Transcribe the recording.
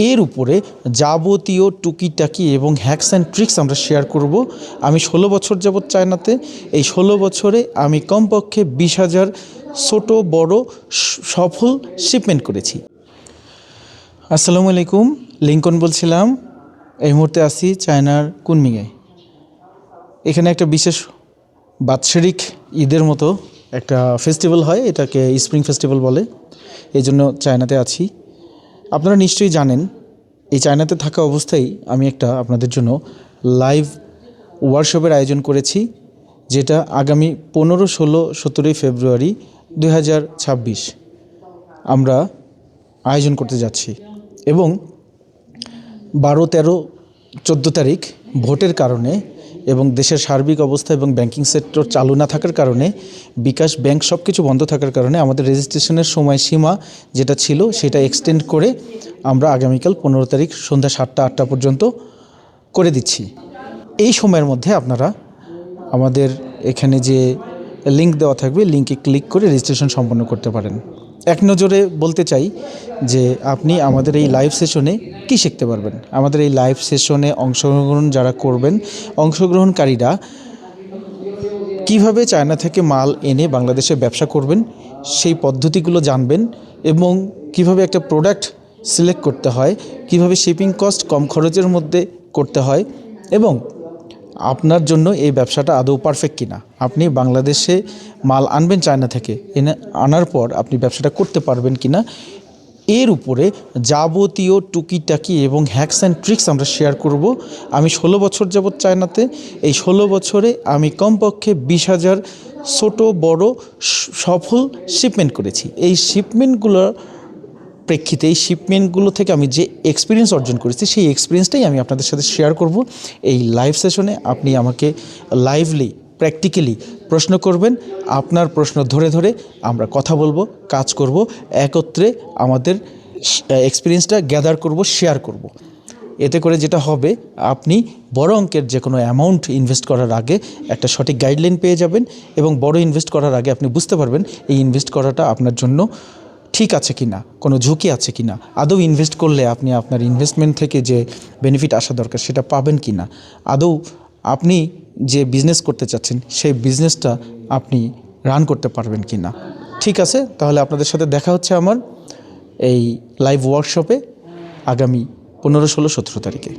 এর উপরে যাবতীয় টুকিটাকি এবং হ্যাকস অ্যান্ড ট্রিক্স আমরা শেয়ার করব। আমি 16 বছর যাবৎ চায়নাতে। এই 16 বছরে আমি কমপক্ষে 20,000 ছোটো বড় সফল শিপমেন্ট করেছি। আসসালামু আলাইকুম, লিঙ্কন বলছিলাম। এই মুহূর্তে আছি চায়নার কুনমিংয়ে। এখানে একটা বিশেষ বাৎসরিক ঈদের মতো একটা ফেস্টিভ্যাল হয়, এটাকে স্প্রিং ফেস্টিভ্যাল বলে। এই জন্য চায়নাতে আছি। আপনারা নিশ্চয়ই জানেন, এই চায়নাতে থাকা অবস্থায় আমি একটা আপনাদের জন্য লাইভ ওয়ার্কশপের আয়োজন করেছি, যেটা আগামী 15, 16, 17 ফেব্রুয়ারি 2026 আমরা আয়োজন করতে যাচ্ছি। এবং 12, 13, 14 তারিখ ভোটের কারণে এবং দেশের সার্বিক অবস্থা এবং ব্যাংকিং সেক্টর চালু না থাকার কারণে, বিকাশ ব্যাংক সব কিছু বন্ধ থাকার কারণে আমাদের রেজিস্ট্রেশনের সময়সীমা যেটা ছিল সেটা এক্সটেন্ড করে আমরা আগামীকাল 15 তারিখ সন্ধ্যা 7টা 8টা পর্যন্ত করে দিচ্ছি। এই সময়ের মধ্যে আপনারা আমাদের এখানে যে লিঙ্ক দেওয়া থাকবে, লিঙ্কে ক্লিক করে রেজিস্ট্রেশন সম্পন্ন করতে পারেন। এক নজরে বলতে চাই যে আপনি আমাদের এই লাইভ সেশনে কি শিখতে পারবেন। আমাদের এই লাইভ সেশনে অংশগ্রহণ যারা করবেন, অংশগ্রহণকারীরা কিভাবে চায়না থেকে মাল এনে বাংলাদেশে ব্যবসা করবেন সেই পদ্ধতিগুলো জানবেন, এবং কিভাবে একটা প্রোডাক্ট সিলেক্ট করতে হয়, কিভাবে শিপিং কস্ট কম খরচের মধ্যে করতে হয়, এবং আপনার জন্য এই ব্যবসাটা আদৌ পারফেক্ট কিনা। আপনি বাংলাদেশে মাল আনবেন চায়না থেকে, আনার পর আপনি ব্যবসাটা করতে পারবেন কিনা, এর উপরে যাবতীয় টুকিটাকি এবং হ্যাকস অ্যান্ড ট্রিক্স আমরা শেয়ার করব। আমি 16 বছর যাবৎ চায়নাতে। এই 16 বছরে আমি কমপক্ষে 20,000 ছোটো বড় সফল শিপমেন্ট করেছি। এই শিপমেন্টগুলোর প্রেক্ষিতে, এই শিপমেন্টগুলো থেকে আমি যে এক্সপিরিয়েন্স অর্জন করেছি, সেই এক্সপিরিয়েন্সটাই আমি আপনাদের সাথে শেয়ার করব এই লাইভ সেশনে। আপনি আমাকে লাইভলি প্র্যাকটিক্যালি প্রশ্ন করবেন, আপনার প্রশ্ন ধরে ধরে আমরা কথা বলবো, কাজ করব, একত্রে আমাদের এক্সপিরিয়েন্সটা গ্যাদার করব, শেয়ার করব। এতে করে যেটা হবে, আপনি বড় অঙ্কের যে কোনো অ্যামাউন্ট ইনভেস্ট করার আগে একটা সঠিক গাইডলাইন পেয়ে যাবেন, এবং বড় ইনভেস্ট করার আগে আপনি বুঝতে পারবেন এই ইনভেস্ট করাটা আপনার জন্য ঠিক আছে কি না, কোনো ঝুঁকি আছে কি না, আদৌ ইনভেস্ট করলে আপনি আপনার ইনভেস্টমেন্ট থেকে যে বেনিফিট আসা দরকার সেটা পাবেন কি না, আদৌ আপনি যে বিজনেস করতে চাচ্ছেন সেই বিজনেসটা আপনি রান করতে পারবেন কি না। ঠিক আছে, তাহলে আপনাদের সাথে দেখা হচ্ছে আমার এই লাইভ ওয়ার্কশপে আগামী 15, 16, 17 তারিখে।